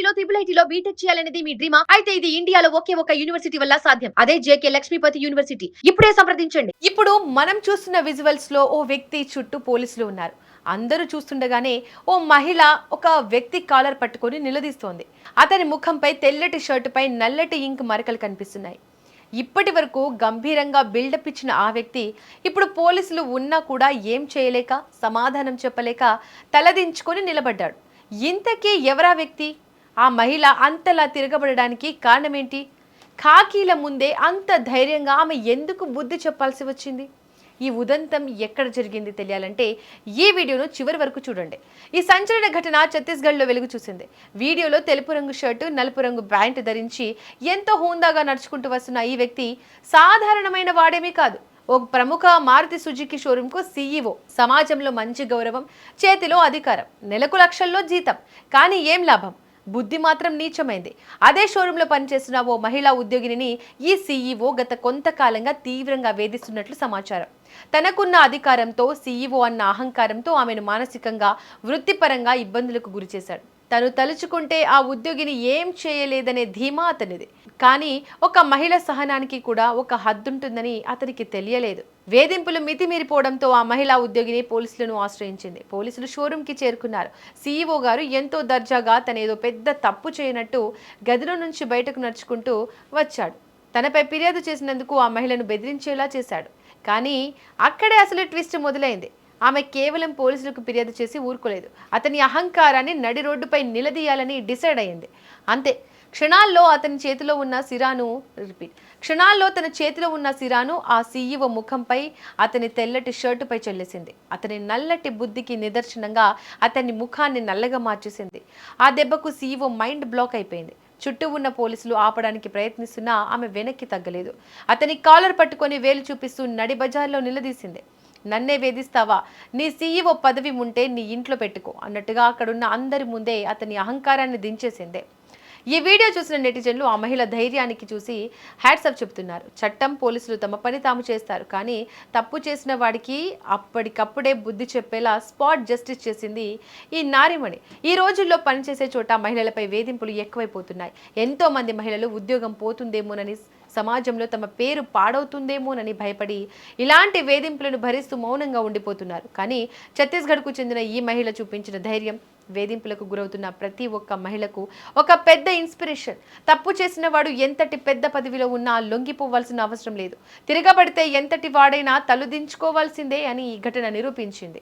ఐఐటీలో triple ఐటీలో BTech చేయాలనేది మీ డ్రీమా? అయితే ఇది ఇండియాలో ఒకే ఒక యూనివర్సిటీ వల్ల సాధ్యం. అదే జేకే లక్ష్మీపతి యూనివర్సిటీ. ఇప్పుడే సంప్రదించండి. ఇప్పుడు మనం చూస్తున్న విజువల్స్ లో ఓ వ్యక్తి చుట్టూ పోలీసులు ఉన్నారు. అందరూ చూస్తుండగానే ఓ మహిళ ఒక వ్యక్తి కాలర్ పట్టుకొని నిలదీస్తోంది. అతని ముఖంపై తెల్లటి షర్టుపై నల్లటి ఇంక్ మరకలు కనిపిస్తున్నాయి. ఇప్పటి వరకు గంభీరంగా బిల్డప్ ఇచ్చిన ఆ వ్యక్తి ఇప్పుడు పోలీసులు ఉన్నా కూడా ఏం చేయలేక, సమాధానం చెప్పలేక తలదించుకొని నిలబడ్డాడు. ఇంతకీ ఎవరా వ్యక్తి? ఆ మహిళ అంతలా తిరగబడడానికి కారణమేంటి? ఖాకీల ముందే అంత ధైర్యంగా ఆమె ఎందుకు బుద్ధి చెప్పాల్సి వచ్చింది? ఈ ఉదంతం ఎక్కడ జరిగింది తెలియాలంటే ఈ వీడియోను చివరి వరకు చూడండి. ఈ సంచలన ఘటన ఛత్తీస్గఢ్లో వెలుగు చూసింది. వీడియోలో తెలుపు రంగు షర్టు, నలుపు రంగు ప్యాంటు ధరించి ఎంతో హుందాగా నడుచుకుంటూ వస్తున్న ఈ వ్యక్తి సాధారణమైన వాడేమీ కాదు. ఓ ప్రముఖ మారుతి సుజుకి షోరూంకు సీఈఓ. సమాజంలో మంచి గౌరవం, చేతిలో అధికారం, నెలకు లక్షల్లో జీతం. కానీ ఏం లాభం? బుద్ధి మాత్రం నీచమైంది. అదే షోరూంలో పనిచేస్తున్న ఓ మహిళా ఉద్యోగిని ఈ సీఈఓ గత కొంతకాలంగా తీవ్రంగా వేధిస్తున్నట్లు సమాచారం. తనకున్న అధికారంతో, సీఈఓ అన్న అహంకారంతో ఆమెను మానసికంగా, వృత్తిపరంగా ఇబ్బందులకు గురిచేశాడు. తను తలుచుకుంటే ఆ ఉద్యోగిని ఏం చేయలేదనే ధీమా అతనిది. కానీ ఒక మహిళ సహనానికి కూడా ఒక హద్దుంటుందని అతనికి తెలియలేదు. వేధింపులు మితిమీరిపోవడంతో ఆ మహిళా ఉద్యోగిని పోలీసులను ఆశ్రయించింది. పోలీసులు షోరూంకి చేరుకున్నారు. సీఈఓ గారు ఎంతో దర్జాగా తనేదో పెద్ద తప్పు చేయనట్టు గదిలో నుంచి బయటకు నడుచుకుంటూ వచ్చాడు. తనపై ఫిర్యాదు చేసినందుకు ఆ మహిళను బెదిరించేలా చేశాడు. కానీ అక్కడే అసలు ట్విస్ట్ మొదలైంది. ఆమె కేవలం పోలీసులకు ఫిర్యాదు చేసి ఊరుకోలేదు. అతని అహంకారాన్ని నడి రోడ్డుపై నిలదీయాలని డిసైడ్ అయ్యింది. అంతే, క్షణాల్లో తన చేతిలో ఉన్న సిరాను ఆ సీఈఓ ముఖంపై, అతని తెల్లటి షర్టుపై చెల్లేసింది. అతని నల్లటి బుద్ధికి నిదర్శనంగా అతని ముఖాన్ని నల్లగా మార్చేసింది. ఆ దెబ్బకు సీఈఓ మైండ్ బ్లాక్ అయిపోయింది. చుట్టూ ఉన్న పోలీసులు ఆపడానికి ప్రయత్నిస్తున్నా ఆమె వెనక్కి తగ్గలేదు. అతని కాలర్ పట్టుకొని వేలు చూపిస్తూ నడి బజార్లో నిలదీసింది. నన్నే వేధిస్తావా? నీ సీఈఓ పదవి ఉంటే నీ ఇంట్లో పెట్టుకో అన్నట్టుగా అక్కడున్న అందరి ముందే అతని అహంకారాన్ని దించేసిందే. ఈ వీడియో చూసిన నెటిజన్లు ఆ మహిళ ధైర్యానికి చూసి హ్యాట్సాప్ చెబుతున్నారు. చట్టం, పోలీసులు తమ పని తాము చేస్తారు. కానీ తప్పు చేసిన వాడికి అప్పటికప్పుడే బుద్ధి చెప్పేలా స్పాట్ జస్టిస్ చేసింది ఈ నారిమణి. ఈ రోజుల్లో పనిచేసే చోట మహిళలపై వేధింపులు ఎక్కువైపోతున్నాయి. ఎంతో మంది మహిళలు ఉద్యోగం పోతుందేమోనని, సమాజంలో తమ పేరు పాడవుతుందేమోనని భయపడి ఇలాంటి వేధింపులను భరిస్తూ మౌనంగా ఉండిపోతున్నారు. కానీ ఛత్తీస్గఢ్కు చెందిన ఈ మహిళ చూపించిన ధైర్యం వేధింపులకు గురవుతున్న ప్రతి ఒక్క మహిళకు ఒక పెద్ద ఇన్స్పిరేషన్. తప్పు చేసిన వాడు ఎంతటి పెద్ద పదవిలో ఉన్నా లొంగిపోవాల్సిన అవసరం లేదు. తిరగబడితే ఎంతటి వాడైనా తలదించుకోవాల్సిందే అని ఈ ఘటన నిరూపించింది.